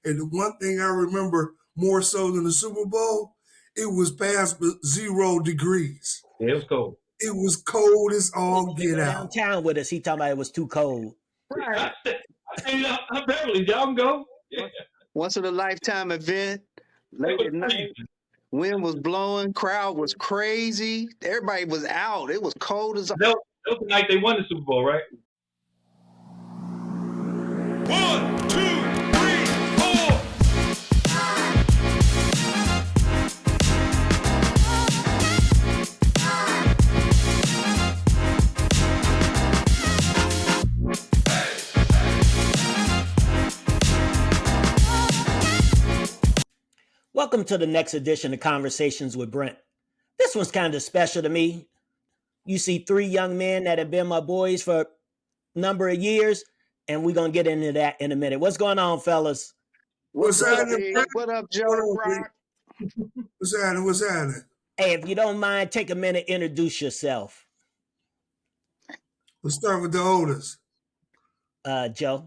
And the one thing I remember more so than the Super Bowl, it was past 0 degrees. Yeah, it was cold. It was cold as all He get go out. downtown with us. He talking about it was too cold. I stayed up Beverly. Y'all can go. Yeah. Once in a lifetime event, late at night. Wind was blowing, crowd was crazy. Everybody was out. It was cold as. That was the night they won the Super Bowl, right? 1, 2, 3, 4. Welcome to the next edition of Conversations with Brent. This one's kind of special to me. You see three young men that have been my boys for a number of years, and we're going to get into that in a minute. What's going on, fellas? What's happening? What up, Joe? Rock? What's happening? What's happening? Hey, if you don't mind, take a minute, introduce yourself. Let's start with the oldest. Joe.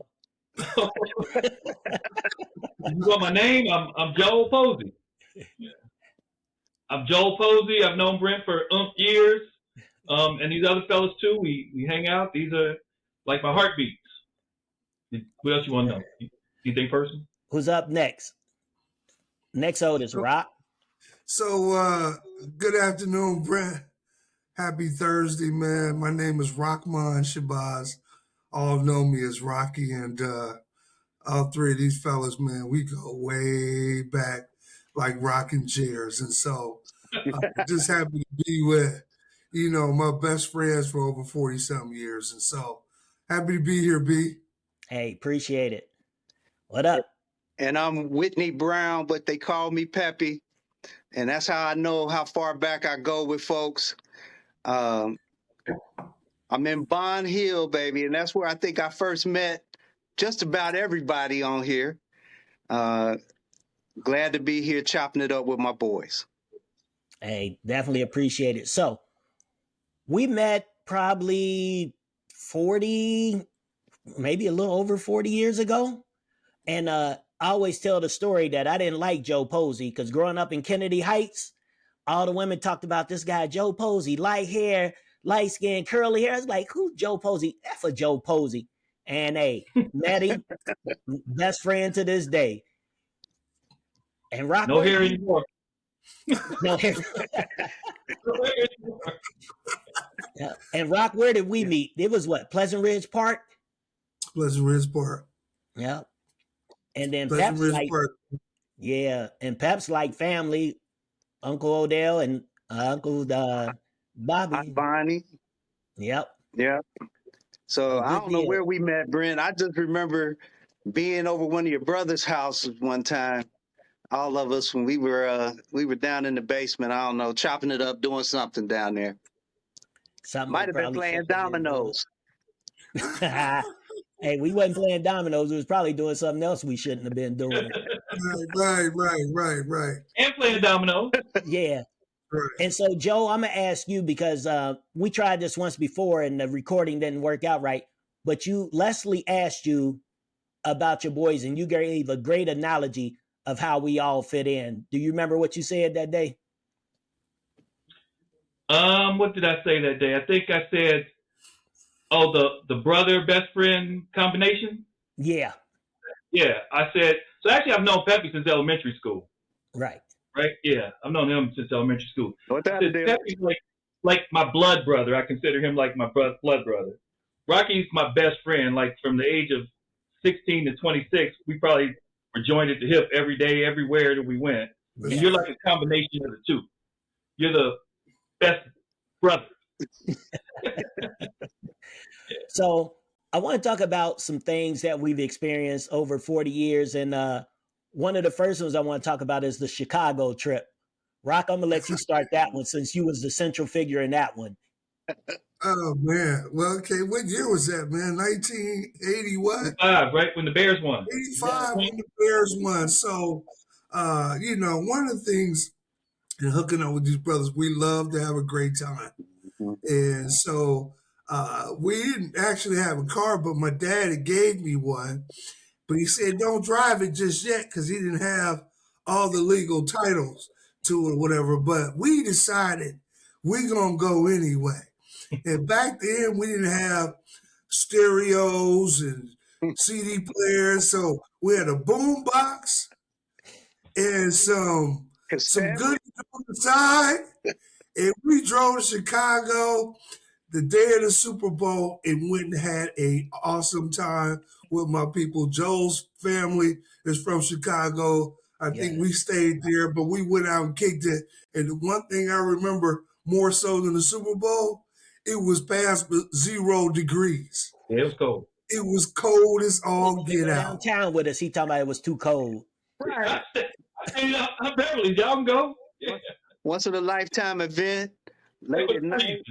You want my name? I'm Joel Posey. I'm Joel Posey. I've known Brent for years. And these other fellas too. We hang out. These are like my heartbeats. What else you want to know? You think person? Who's up next? Next oldest, Rock. So, good afternoon, Brent. Happy Thursday, man. My name is Rahman Shabazz. All know me as Rocky, and all three of these fellas, man, we go way back like rocking chairs. And so just happy to be with, my best friends for over 40-something years. And so happy to be here, B. Hey, appreciate it. What up? And I'm Whitney Brown, but they call me Peppy. And that's how I know how far back I go with folks. I'm in Bond Hill, baby, and that's where I think I first met just about everybody on here. Glad to be here chopping it up with my boys. Hey, definitely appreciate it. So we met probably 40, maybe a little over 40 years ago. And I always tell the story that I didn't like Joe Posey because growing up in Kennedy Heights, all the women talked about this guy, Joe Posey, light hair, light skin, curly hair. I was like, who's Joe Posey? F a Joe Posey. And hey, met him, best friend to this day. And Rock, No hair anymore. No hair. Yeah. And Rock, where did we meet? It was what? Pleasant Ridge Park? Pleasant Ridge Park. Yeah. And then Pleasant Pep's Ridge like, Park. yeah. And Pep's like family, Uncle Odell and Uncle Bobby. Hi, Bonnie. Yep. Yeah. So Good I don't know deal. where we met, Brent. I just remember being over one of your brother's houses one time. All of us when we were down in the basement. I don't know, chopping it up, doing something down there. Something Might have been probably playing something to do dominoes. with it. Hey, we wasn't playing dominoes. We was probably doing something else we shouldn't have been doing. Right. And playing domino. Yeah. Right. And so, Joe, I'm going to ask you because we tried this once before and the recording didn't work out right. But Leslie asked you about your boys and you gave a great analogy of how we all fit in. Do you remember what you said that day? What did I say that day? I think I said, the brother best friend combination. Yeah. Yeah, I said. So actually, I've known Peppy since elementary school. Right. Right? Yeah, I've known him since elementary school. What that Peppy's like my blood brother. I consider him like my blood brother. Rocky's my best friend. Like from the age of 16 to 26, we probably were joined at the hip every day, everywhere that we went. Yeah. And you're like a combination of the two. You're the best brother. So I want to talk about some things that we've experienced over 40 years. And one of the first ones I want to talk about is the Chicago trip. Rock, I'm going to let you start that one since you was the central figure in that one. Oh, man. Well, okay. What year was that, man? 1980 what? 85, right? When the Bears won. 85 when the Bears won. So, one of the things in hooking up with these brothers, we love to have a great time. And so we didn't actually have a car, but my dad gave me one. but he said don't drive it just yet because he didn't have all the legal titles to it or whatever. But we decided we gonna go anyway. And back then we didn't have stereos and CD players, so we had a boom box and some Cassette. goodies on the side. And we drove to Chicago the day of the Super Bowl and went and had a awesome time with my people. Joe's family is from Chicago. I think we Yes. stayed there, but we went out and kicked it. And the one thing I remember more so than the Super Bowl, it was past 0 degrees. Yeah, it was cold. It was cold as He all didn't even get go out. downtown with us. He talking about it was too cold. Right. I'm Beverly. Y'all can go. Yeah. Once in a lifetime event, late was at night, crazy.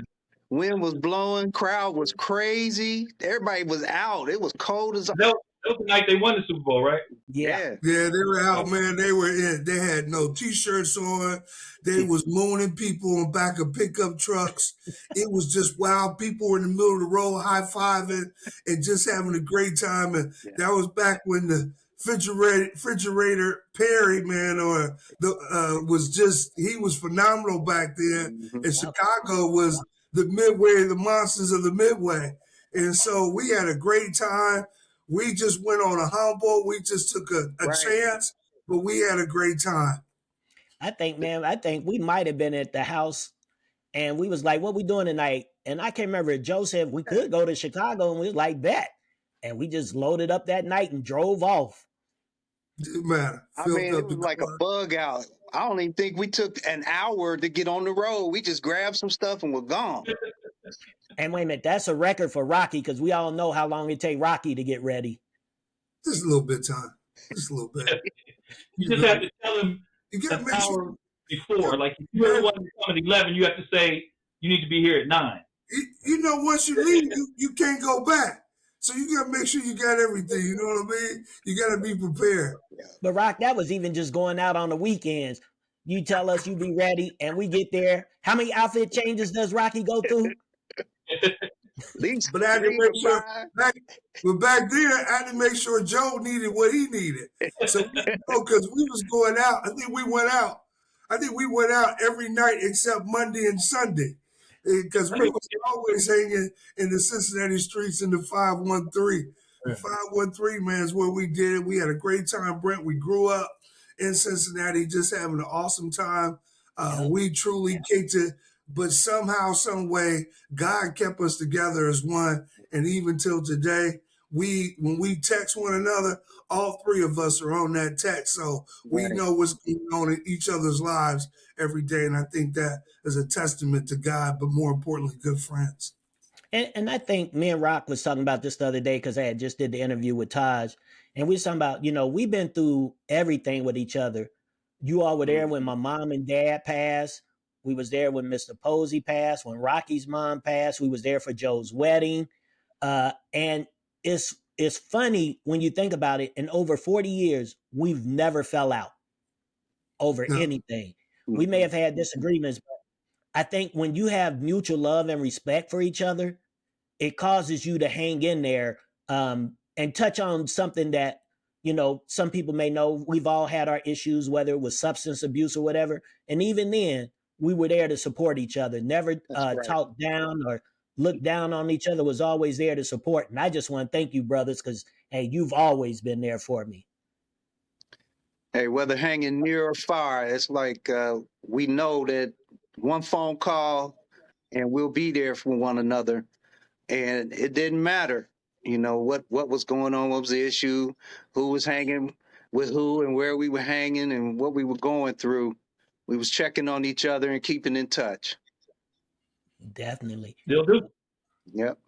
wind was blowing, crowd was crazy. Everybody was out. It was cold as That was the night they won the Super Bowl, right? Yeah. Yeah, they were out, man. They were in. They had no t-shirts on. They was mooning people on back of pickup trucks. It was just wild. People were in the middle of the road high-fiving and just having a great time. And Yeah. that was back when the refrigerator Perry, man, or the was just he was phenomenal back then. Mhm. And Chicago was the Midway, the monsters of the Midway. And so we had a great time. We just went on a humble. We just took a Right. chance, but we had a great time. I think we might have been at the house and we was like, what we doing tonight? And I can't remember. Joe said we could go to Chicago and we was like, bet. And we just loaded up that night and drove off. Didn't matter. I Filled mean, it up was the like a car. bug out. I don't even think we took an hour to get on the road. We just grabbed some stuff and we're gone. And wait a minute, that's a record for Rocky because we all know how long it take Rocky to get ready. Just a little bit of time. Just a little bit. You just have to tell him You got to an make sure. hour before. Like if you really want to come at 11, you have to say you need to be here at 9. You know, once you leave, you can't go back. So you got to make sure you got everything. You know what I mean? You got to be prepared. But Rock, that was even just going out on the weekends. You tell us you be ready and we get there. How many outfit changes does Rocky go through? At least But I had to 3 make to sure. 5. But back then, I had to make sure Joe needed what he needed. So because we was going out, I think we went out every night except Monday and Sunday, because we was always hanging in the Cincinnati streets in the 513. The 513, man, is where we did it. We had a great time, Brent. We grew up in Cincinnati, just having an awesome time. We truly kicked it, but somehow, some way, God kept us together as one. And even till today, when we text one another, all three of us are on that text. So we Right. know what's going on in each other's lives every day. And I think that is a testament to God, but more importantly, good friends. And I think me and Rock was talking about this the other day because I had just did the interview with Taj. And we was talking about, we've been through everything with each other. You all were there when my mom and dad passed. We was there when Mr. Posey passed, when Rocky's mom passed. We was there for Joe's wedding. And it's funny when you think about it. In over 40 years, we've never fell out over No. anything. We may have had disagreements, but I think when you have mutual love and respect for each other, it causes you to hang in there and touch on something that, some people may know. We've all had our issues, whether it was substance abuse or whatever. And even then, we were there to support each other, never That's right. talk down or look down on each other, was always there to support. And I just want to thank you, brothers, because, hey, you've always been there for me. Hey, whether hanging near or far, it's like we know that one phone call and we'll be there for one another. And it didn't matter, what was going on, what was the issue, who was hanging with who and where we were hanging and what we were going through. We was checking on each other and keeping in touch. Definitely. Still do. Yep.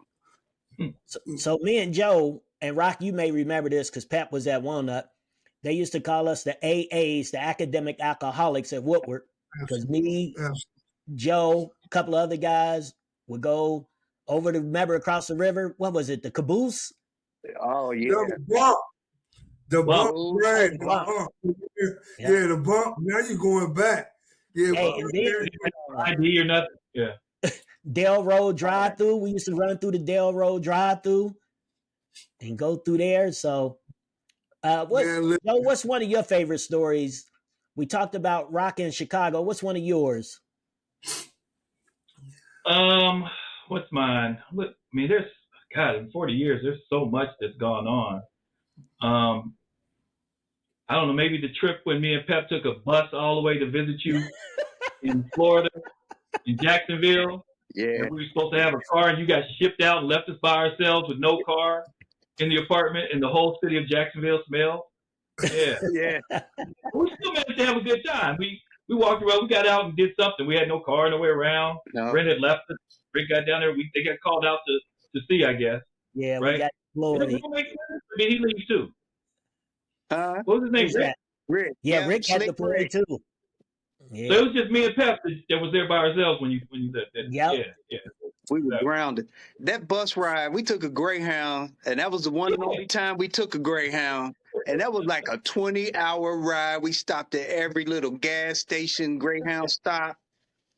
So me and Joe and Rock, you may remember this because Pep was at Walnut. They used to call us the AAs, the academic alcoholics at Woodward, because me, Joe, a couple of other guys would go over to, remember, across the river. What was it? The Caboose? Oh, yeah. The bump. The bump, right? The bump. Yeah, the bump. Now you're going back. Yeah, Hey, but- and then, ID or nothing. Yeah. Dale Road drive-through. We used to run through the Dale Road drive-through and go through there. So Man, What's one of your favorite stories? We talked about rock in Chicago. What's one of yours? What's mine? Look, I mean, there's God in 40 years, there's so much that's gone on. I don't know, maybe the trip when me and Pep took a bus all the way to visit you in Florida, in Jacksonville. Yeah. And we were supposed to have a car, and you got shipped out and left us by ourselves with no car in the apartment, and the whole city of Jacksonville smelled. Yeah. Yeah. We still managed to have a good time. We walked around, we got out and did something. We had no car, no way around. No. Brent had left us. Brent got down there. They got called out to see, I guess. Yeah, right? we got Florida. Florida. I mean, he leaves too. What was his name? Who's Rick? that? Rick. Yeah, Rick had to Slick play Rick. too. So Yeah. it was just me and Pep that was there by ourselves when you did that. Yep. Yeah. We were grounded. That bus ride, we took a Greyhound, and that was the one and only time we took a Greyhound. And that was like a 20-hour ride. We stopped at every little gas station, Greyhound stop,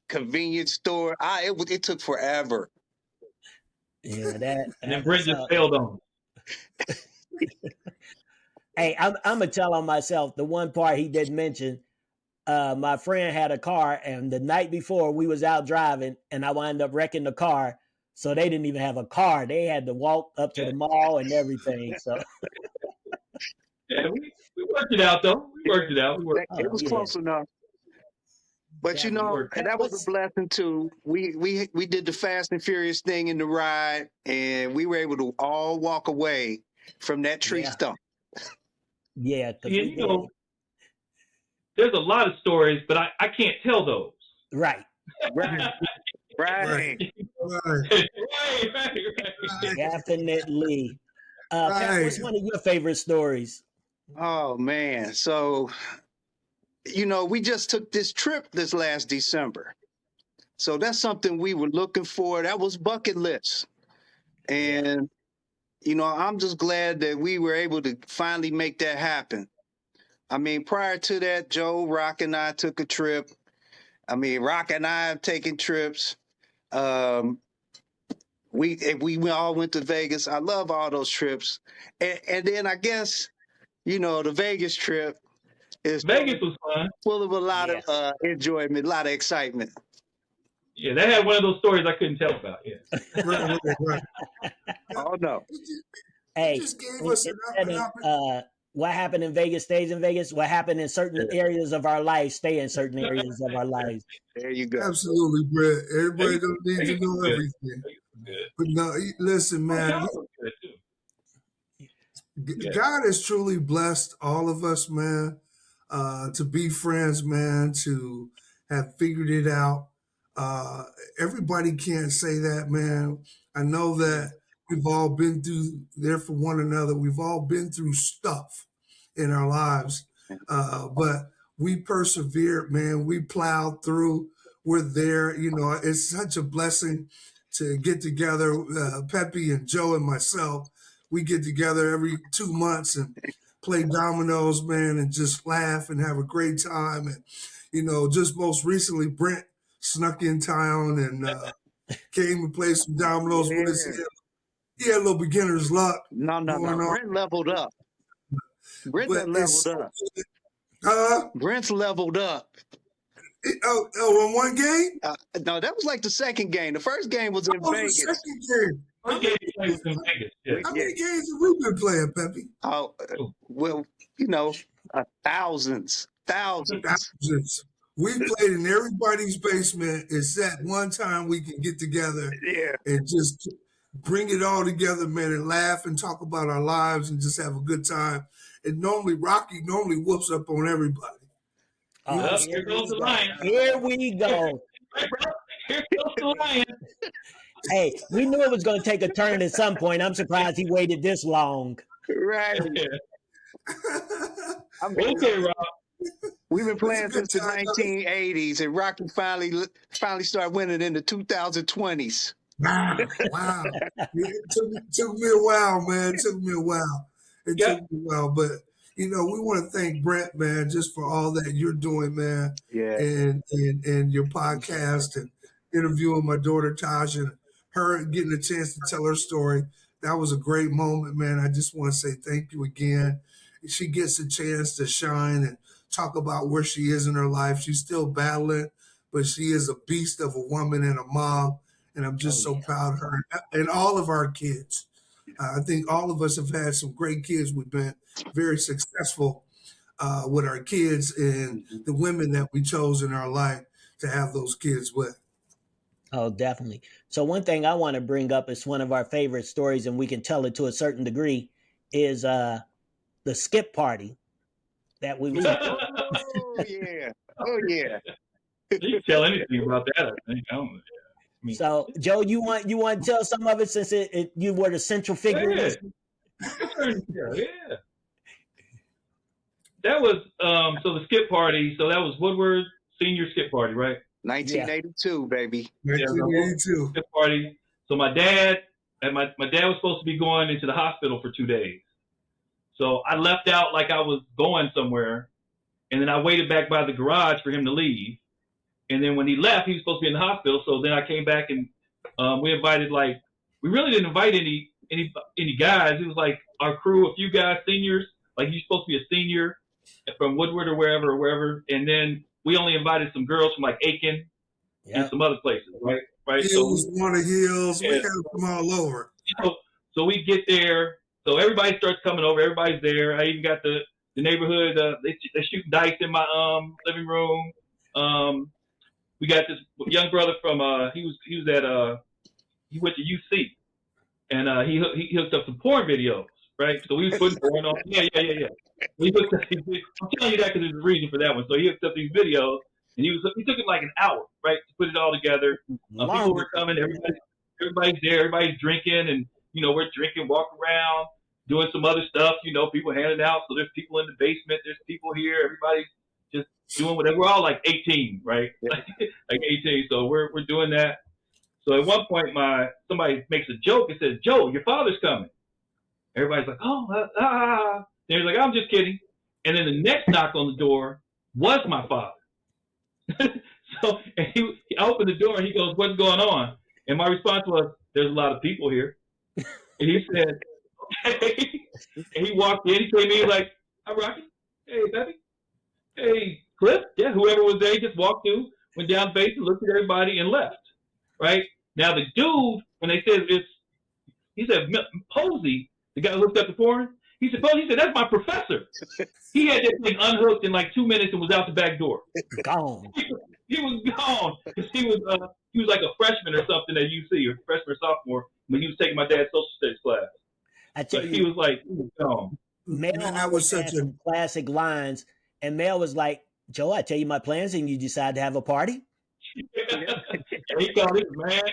convenience store. It took forever. Yeah, that. And then Brent just failed on us. Hey, I'm gonna tell on myself. The one part he didn't mention. My friend had a car, and the night before we was out driving, and I wound up wrecking the car. So they didn't even have a car; they had to walk up to the mall and everything. So yeah, we worked it out though. We worked it out. It was close enough. But you know, and that was a blessing too. We did the Fast and Furious thing in the ride, and we were able to all walk away from that tree stump. Yeah, you know, there's a lot of stories, but I can't tell those. Right. Definitely. Pat, what's one of your favorite stories? Oh man, so you know, we just took this trip this last December. So that's something we were looking for. That was bucket list. And you know, I'm just glad that we were able to finally make that happen. I mean, prior to that, Joe, Rock, and I took a trip. I mean, Rock and I have taken trips. We all went to Vegas. I love all those trips. And then I guess, you know, the Vegas trip is Vegas was fun. Full of a lot of enjoyment, a lot of excitement. Yeah, they had one of those stories I couldn't tell about. Yeah. Oh no. Hey, what happened in Vegas stays in Vegas. What happened in certain areas of our lives stay in certain areas of our lives. There you go. Absolutely, Brett. Everybody don't need to know everything. But no, listen, man. God has truly blessed all of us, man, to be friends, man, to have figured it out. Everybody can't say that, man. I know that we've all been through there for one another. We've all been through stuff in our lives, but we persevered, man. We plowed through. We're there. You know, it's such a blessing to get together. Pepe and Joe and myself, we get together every 2 months and play dominoes, man, and just laugh and have a great time. And, you know, just most recently, Brent snuck in town and came and played some dominoes with us. He had a little beginner's luck. No. Brent leveled up. Brent leveled up. Brent's leveled up. In one game? No, that was like the second game. The first game was in Vegas. The second game. How many games have we been playing, Pepe? Oh, well, you know, thousands. We played in everybody's basement except one time we can get together and just bring it all together, man, and laugh and talk about our lives and just have a good time. And Rocky normally whoops up on everybody. Oh, here goes the lion. Here we go. Here goes the lion. Hey, we knew it was going to take a turn at some point. I'm surprised he waited this long. Right. Okay, Rob. We've been playing since the 1980s, and Rocky finally started winning in the 2020s. Wow. It took me a while, man. It took me a while. But, you know, we want to thank Brent, man, just for all that you're doing, man. Yeah. And your podcast and interviewing my daughter, Tasha, and her getting a chance to tell her story. That was a great moment, man. I just want to say thank you again. she gets a chance to shine and talk about where she is in her life. She's still battling, but she is a beast of a woman and a mom. And I'm Oh just so yeah. proud of her and all of our kids. I think all of us have had some great kids. We've been very successful with our kids and Mhm. the women that we chose in our life to have those kids with. Oh, definitely. So one thing I want to bring up is one of our favorite stories, and we can tell it to a certain degree, is the skip party that we was. Oh yeah. Oh yeah. You can tell anything about that, I think. I don't know. I mean, So Joe, you want to tell some of it since you were the central figure in yeah, this? yeah. That was so the skip party. So that was Woodward senior skip party, right? Yeah. 1982, baby. Yeah, the whole 1982. skip party. So my dad was supposed to be going into the hospital for 2 days. So I left out like I was going somewhere, and then I waited back by the garage for him to leave. And then when he left, he was supposed to be in the hospital. So then I came back and we invited we really didn't invite any guys. It was like our crew, a few guys, seniors. Like you're supposed to be a senior from Woodward or wherever. And then we only invited some girls from like Aiken and Yep. some other places, right? Right. Hills, Warner Hills, we Yeah. had them all over. So we get there. So everybody starts coming over. Everybody's there. I even got the neighborhood. They shoot dice in my living room. We got this young brother from he was at he went to UC and he hooked up some porn videos, right? So we was putting porn on. Yeah. We hooked up, I'm telling you that because there's a reason for that one. So he hooked up these videos and he took him like an hour, right, to put it all together. People were coming. Everybody's there. Everybody's drinking and we're drinking, walking around, doing some other stuff. People handing out. So there's people in the basement. There's people here. Everybody's just doing whatever. We're all like 18, right? Yeah. Like 18. So we're doing that. So at one point, somebody makes a joke and says, "Joe, your father's coming." Everybody's like, "Oh, And he's like, "I'm just kidding." And then the next knock on the door was my father. So and he opened the door and he goes, "What's going on?" And my response was, "There's a lot of people here." And he said, "Okay." And he walked in. He came in like, "Hi, Rocky. Hey, Peppy. Hey, Cliff." Yeah, whoever was there, he just walked through, went down base and looked at everybody and left. Right? Now the dude, when they said he said Posey, the guy who hooked up the porn. He said, "Posey," he said, "That's my professor." He had that thing unhooked in like 2 minutes and was out the back door. Gone. He was gone because he was like a freshman or something at UC, or freshman or sophomore when he was taking my dad's social studies class. I tell But you, he was like, he was gone. Mel Man, that always was had such a some classic lines, and Mel was like, "Joe, I tell you my plans, and you decide to have a party." And he called. He was mad.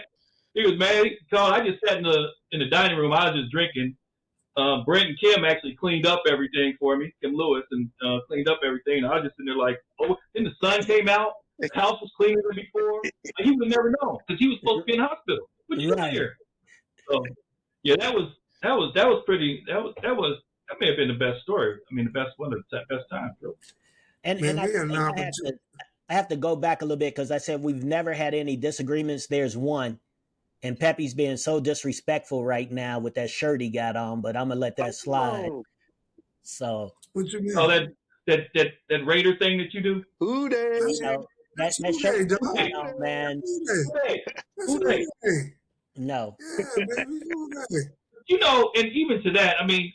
He was mad. He called. I just sat in the dining room. I was just drinking. Brent and Kim actually cleaned up everything for me. Kim Lewis and cleaned up everything. And I was just sitting there like, oh. Then the sun came out. The house was cleaner than before. He would have never known because he was supposed to be in the hospital. What you Right. here? So yeah, that was pretty. That may have been the best story. I mean, the best one of the best times. Bro. And man. I We had an think opportunity. I have to go back a little bit because I said we've never had any disagreements. There's one, and Pepe's being so disrespectful right now with that shirt he got on, but I'm gonna let that slide. Oh, So What you mean? Oh, that Raider thing that you do. who they? you know That's that who shirt they, you dog. got on, man. Who they? Hey, That's who who they? they. No. Yeah, baby, who they? And even to that, I mean,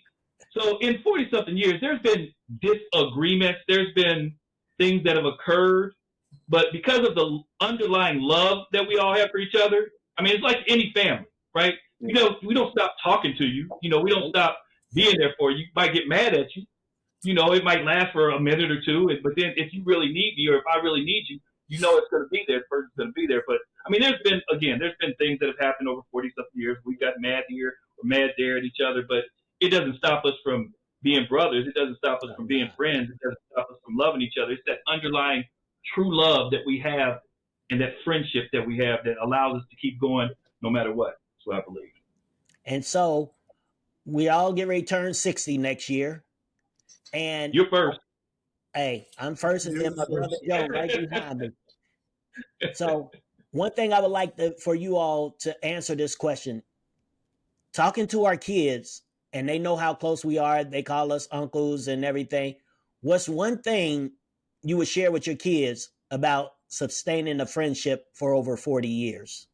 so in 40 something years, there's been disagreements, there's been things that have occurred, but because of the underlying love that we all have for each other, I mean, it's like any family, right? We don't stop talking to you. We don't stop being there for you. You might get mad at you. It might last for a minute or two, but then if you really need me or if I really need you, it's going to be there. The person's going to be there. But I mean, there's been things that have happened over 40 something years. We got mad here, we're mad there at each other, but it doesn't stop us from being brothers. It doesn't stop us from being friends. It doesn't stop us from loving each other. It's that underlying true love that we have and that friendship that we have that allows us to keep going no matter what. That's what I believe. And so we all get ready to turn 60 next year. And You're first. hey, I'm first, and then my You're brother first. Joe right behind me. So one thing I would like for you all to answer this question, talking to our kids, and they know how close we are. They call us uncles and everything. What's one thing you would share with your kids about sustaining a friendship for over 40 years?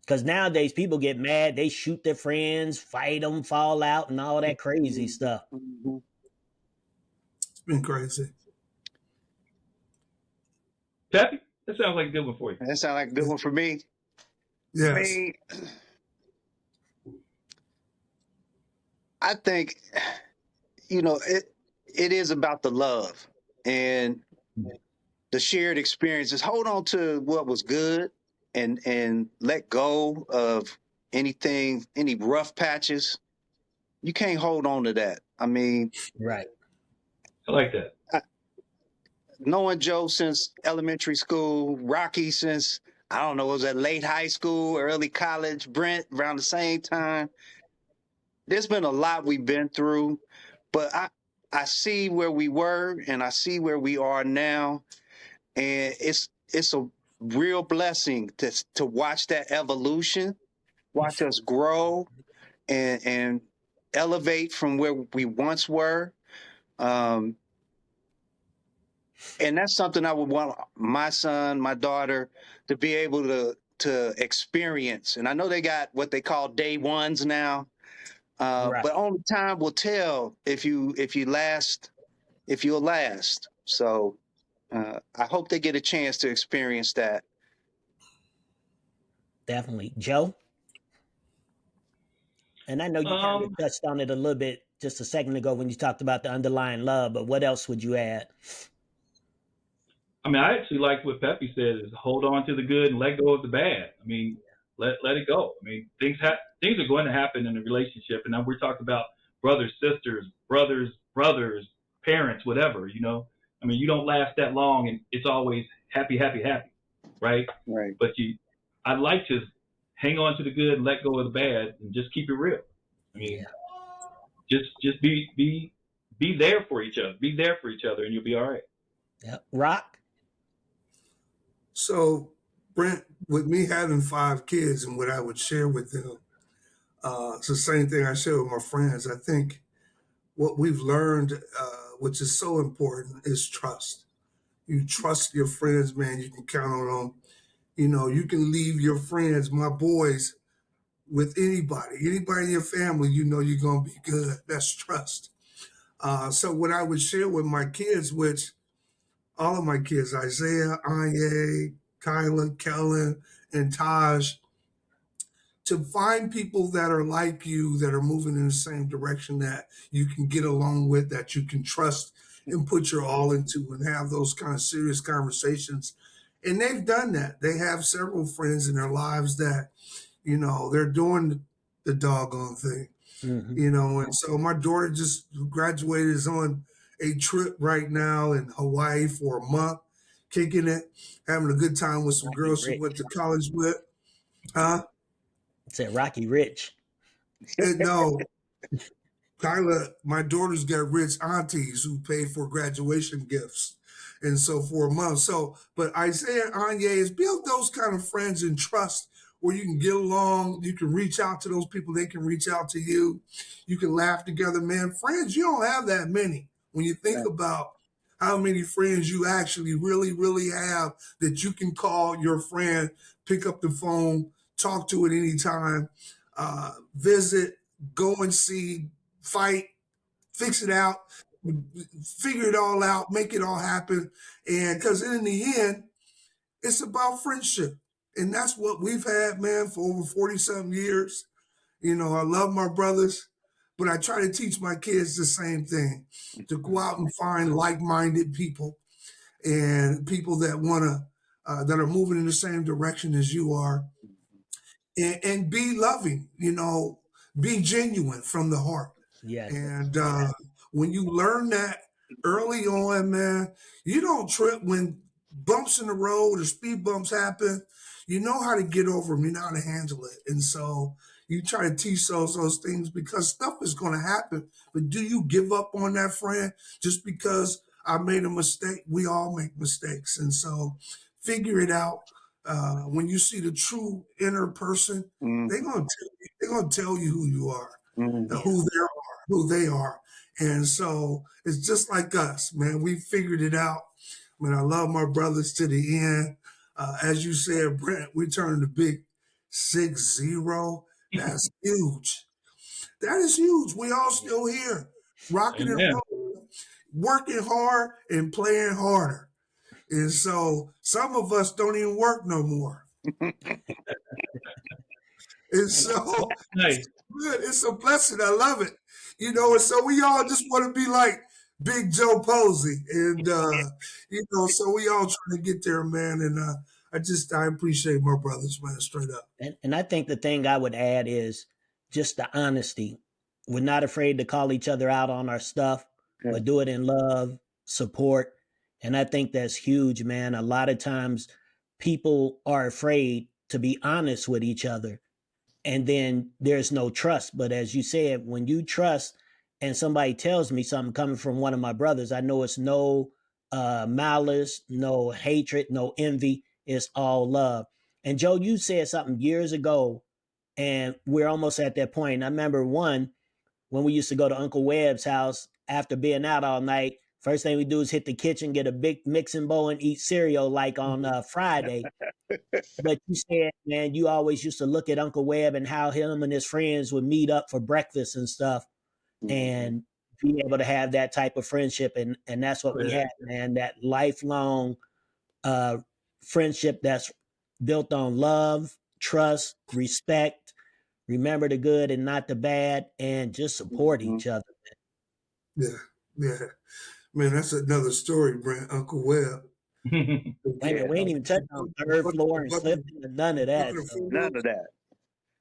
Because nowadays people get mad, they shoot their friends, fight them, fall out, and all that crazy stuff. Mhm. It's been crazy. Peppy, that sounds like a good one for you. That sounds like a good one for me. I Yes. mean, I think, it is about the love and the shared experiences. Hold on to what was good and let go of anything, any rough patches. You can't hold on to that. I mean, Right. I like that. knowing Joe since elementary school, Rocky since, I don't know, was that late high school, early college, Brent around the same time. There's been a lot we've been through, but I see where we were and I see where we are now, and it's a real blessing to watch that evolution, watch us grow and elevate from where we once were. Um, and that's something I would want my son, my daughter, to be able to experience. And I know they got what they call day ones now, Right. but only time will tell if you'll last. So I hope they get a chance to experience that. Definitely. Joe? And I know you kind of touched on it a little bit just a second ago when you talked about the underlying love, but what else would you add? I mean, I actually like what Peppy said: is hold on to the good and let go of the bad. I mean, let it go. I mean, things are going to happen in a relationship, and now we're talking about brothers, sisters, brothers, parents, whatever. I mean, you don't last that long, and it's always happy, happy, happy, right? Right. But I'd like to hang on to the good and let go of the bad, and just keep it real. I mean, just be there for each other. Be there for each other, and you'll be all right. Yeah. Rock? So, Brent, with me having 5 kids and what I would share with them, it's the same thing I share with my friends. I think what we've learned, which is so important, is trust. You trust your friends, man. You can count on them. You can leave your friends, my boys, with anybody in your family. You're gonna be good. That's trust. So what I would share with my kids, which all of my kids, Isaiah, Anye, Kyla, Kellen, and Taj, to find people that are like you, that are moving in the same direction, that you can get along with, that you can trust and put your all into, and have those kind of serious conversations. And they've done that. They have several friends in their lives that, they're doing the doggone thing. Mm-hmm. And so my daughter just graduated, is on a trip right now in Hawaii for a month, kicking it, having a good time with some Rocky girls she Rich. went to college with. It said Rocky Rich. No, Kyla, my daughter's got rich aunties who pay for graduation gifts. And so for a month. So, but Isaiah and Anya is build those kind of friends and trust where you can get along. You can reach out to those people. They can reach out to you. You can laugh together, man. Friends, you don't have that many. When you think Right. about how many friends you actually really, really have, that you can call your friend, pick up the phone, talk to at any time, visit, go and see, fight, fix it out, figure it all out, make it all happen. And because in the end, it's about friendship. And that's what we've had, man, for over 40 something years. I love my brothers, but I try to teach my kids the same thing, to go out and find like minded people, and people that that are moving in the same direction as you are, and be loving, be genuine from the heart. Yes. And when you learn that early on, man, you don't trip when bumps in the road or speed bumps happen. You know how to get over them. You know how to handle it. And so you try to teach those things, because stuff is going to happen. But do you give up on that friend just because I made a mistake? We all make mistakes. And so figure it out. when you see the true inner person, Mm, they're gonna tell you who you are, mm, Yeah. who they are, and so it's just like us, man. We figured it out. I mean, I love my brothers to the end. As you said, Brent, we turned the big 6-0. That's huge. That is huge. We all still here, rocking and Amen. rolling, working hard and playing harder. And so some of us don't even work no more. And so Nice. good. It's a blessing. I love it. And so we all just want to be like Big Joe Posey. And so we all trying to get there, man. And I appreciate my brothers, man, straight up. And I think the thing I would add is just the honesty. We're not afraid to call each other out on our stuff, yeah. but do it in love, support. And I think that's huge, man. A lot of times people are afraid to be honest with each other, and then there's no trust. But as you said, when you trust and somebody tells me something coming from one of my brothers, I know it's no malice, no hatred, no envy. It's all love. And Joe, you said something years ago, and we're almost at that point. I remember when we used to go to Uncle Webb's house after being out all night. First thing we do is hit the kitchen, get a big mixing bowl, and eat cereal like on Friday. But you said, man, you always used to look at Uncle Webb and how him and his friends would meet up for breakfast and stuff, and be able to have that type of friendship. And that's what we had, man, that lifelong friendship that's built on love, trust, respect, remember the good and not the bad, and just support each other. Yeah, yeah. Man, that's another story, Brent, Uncle Webb. Wait a minute, we ain't even touched on third floor and slipping and none of that. So. None of that.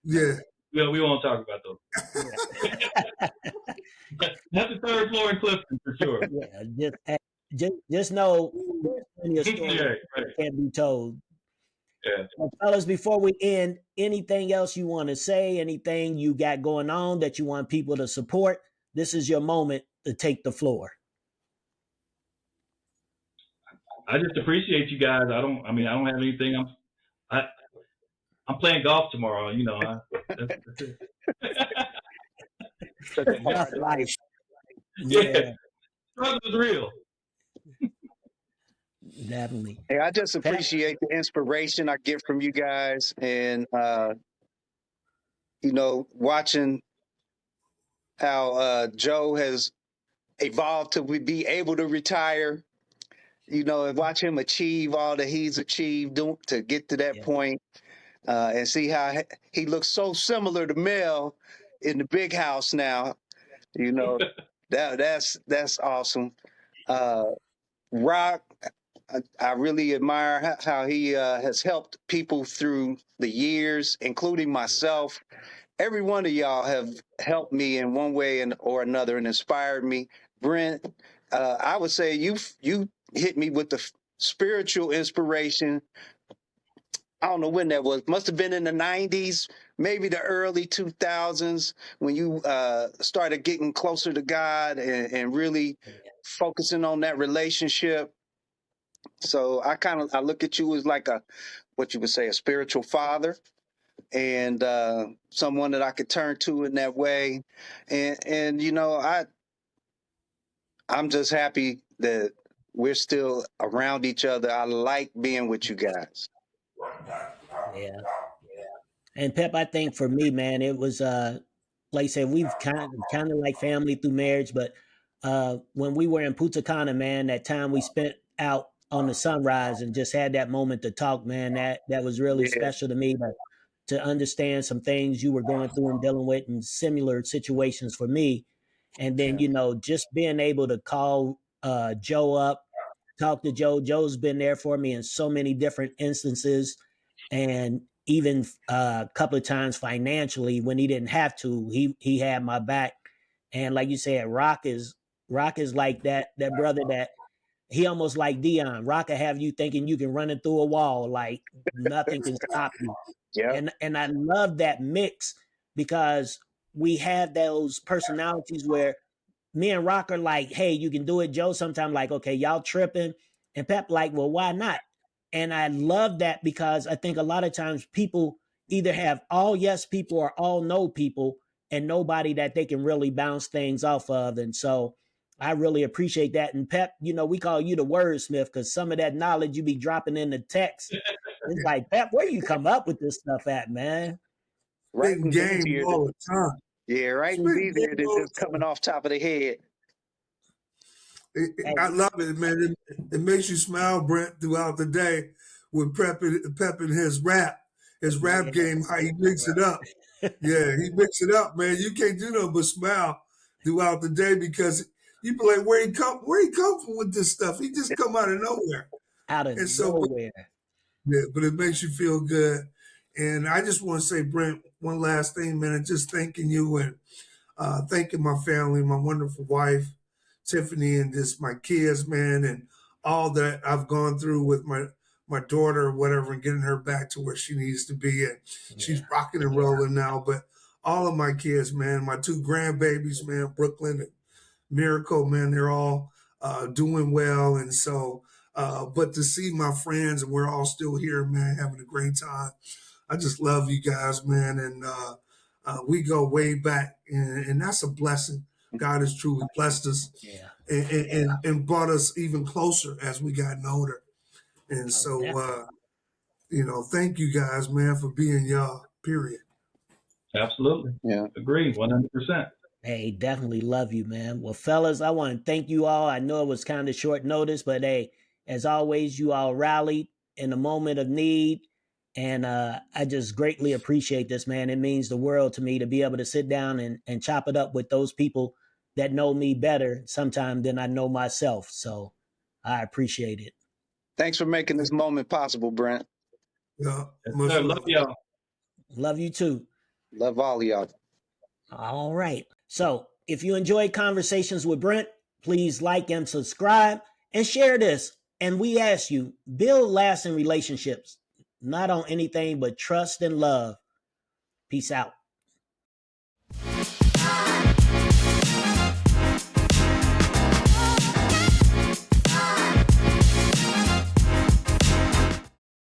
Yeah. Well, we won't talk about those. Yeah. Not the third floor in Clifton for sure. Yeah, just know there's plenty of stories Yeah, right. that can be told. Yeah. Well, fellas, before we end, anything else you want to say? Anything you got going on that you want people to support? This is your moment to take the floor. I just appreciate you guys. I don't have anything. I'm playing golf tomorrow. That's it. That's life. Yeah. Yeah, Struggle is real. definitely. Hey, I just appreciate the inspiration I get from you guys, and watching how Joe has evolved to be able to retire. And watch him achieve all that he's achieved to get to that point, and see how he looks so similar to Mel in the big house now. That's awesome. Rock, I really admire how he has helped people through the years, including myself. Every one of y'all have helped me in one way or another and inspired me. Brent, I would say you hit me with the spiritual inspiration. I don't know when that was. Must have been in the 90s, maybe the early 2000s, when you started getting closer to God and really focusing on that relationship. So I look at you as like what you would say, a spiritual father, and someone that I could turn to in that way. And I'm just happy that we're still around each other. I like being with you guys. Yeah. And Pep, I think for me, man, it was like I said, we've kind of like family through marriage, but when we were in Punta Cana, man, that time we spent out on the sunrise and just had that moment to talk, man, that was really special to me. But to understand some things you were going through and dealing with in similar situations for me. And then, just being able to call Joe up, talk to Joe. Joe's been there for me in so many different instances, and even a couple of times financially when he didn't have to, he had my back. And like you said, Rock is like that brother that he almost like Dion. Rock will have you thinking you can run it through a wall, like nothing can stop you. Yeah. And I love that mix because we have those personalities where me and Rock are like, hey, you can do it. Joe sometimes like, okay, y'all tripping. And Pep like, well, why not? And I love that because I think a lot of times people either have all yes people or all no people and nobody that they can really bounce things off of. And so I really appreciate that. And Pep, we call you the wordsmith because some of that knowledge you be dropping in the text. It's like, Pep, where you come up with this stuff at, man? Spitting Writing's game easier. all the time. Yeah, writing's Spitting easier game than all just the coming time. off top of the head. I love it, man. It makes you smile, Brent, throughout the day with prepping his rap game, how he mix it up. Yeah, he mix it up, man. You can't do nothing but smile throughout the day because you be like, where he come from with this stuff? He just come out of nowhere. Out of And so, nowhere. but it makes you feel good. And I just want to say, Brent, one last thing, man, and just thanking you and thanking my family, my wonderful wife, Tiffany, and just my kids, man, and all that I've gone through with my daughter or whatever, and getting her back to where she needs to be. And she's rocking and rolling now. But all of my kids, man, my two grandbabies, man, Brooklyn and Miracle, man, they're all doing well. And so, but to see my friends and we're all still here, man, having a great time. I just love you guys, man. And we go way back, and that's a blessing. God has truly blessed us Yeah. and brought us even closer as we gotten older. And definitely. so, thank you guys, man, for being y'all, period. Absolutely. Yeah. Agree. 100%. Hey, definitely love you, man. Well, fellas, I want to thank you all. I know it was kind of short notice, but hey, as always, you all rallied in a moment of need. And I just greatly appreciate this, man. It means the world to me to be able to sit down and chop it up with those people that know me better sometimes than I know myself. So I appreciate it. Thanks for making this moment possible, Brent. Yeah, Yes, much sir. love. Love y'all. Love you too. Love all of y'all. All right. So if you enjoyed Conversations with Brent, please like and subscribe and share this. And we ask you, build lasting relationships, not on anything but trust and love. Peace out.